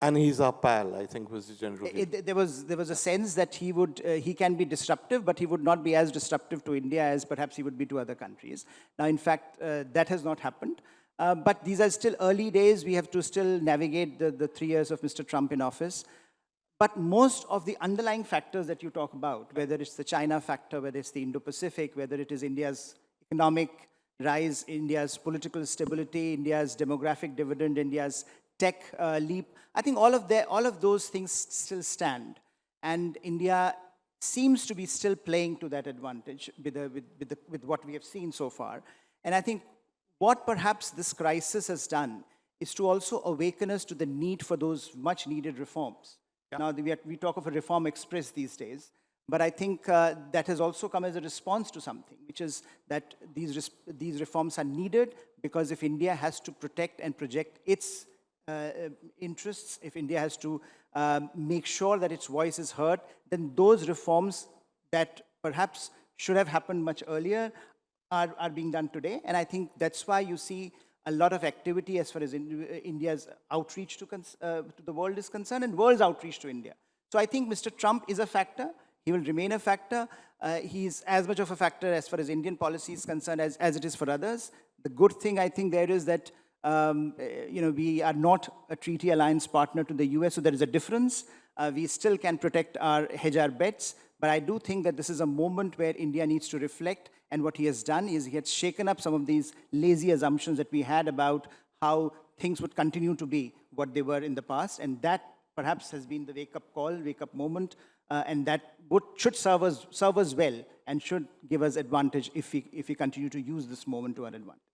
And he's our pal, I think, was the general view. There was a sense that he can be disruptive, but he would not be as disruptive to India as perhaps he would be to other countries. Now, in fact, that has not happened. But these are still early days. We have to still navigate the 3 years of Mr. Trump in office. But most of the underlying factors that you talk about, whether it's the China factor, whether it's the Indo-Pacific, whether it is India's economic rise, India's political stability, India's demographic dividend, India's tech leap, I think all of those things still stand. And India seems to be still playing to that advantage with what we have seen so far. And I think what perhaps this crisis has done is to also awaken us to the need for those much needed reforms. Yeah. Now, we talk of a reform express these days, but I think that has also come as a response to something, which is that these reforms are needed because if India has to protect and project its interests, if India has to make sure that its voice is heard, then those reforms that perhaps should have happened much earlier are being done today. And I think that's why you see a lot of activity as far as India's outreach to the world is concerned and world's outreach to India. So I think Mr. Trump is a factor. He will remain a factor. He's as much of a factor as far as Indian policy is concerned as it is for others. The good thing I think there is that we are not a treaty alliance partner to the US, so there is a difference. We still can hedge our bets, but I do think that this is a moment where India needs to reflect, and what he has done is he has shaken up some of these lazy assumptions that we had about how things would continue to be what they were in the past, and that perhaps has been the wake-up call, wake-up moment, and that should serve us well and should give us advantage if we continue to use this moment to our advantage.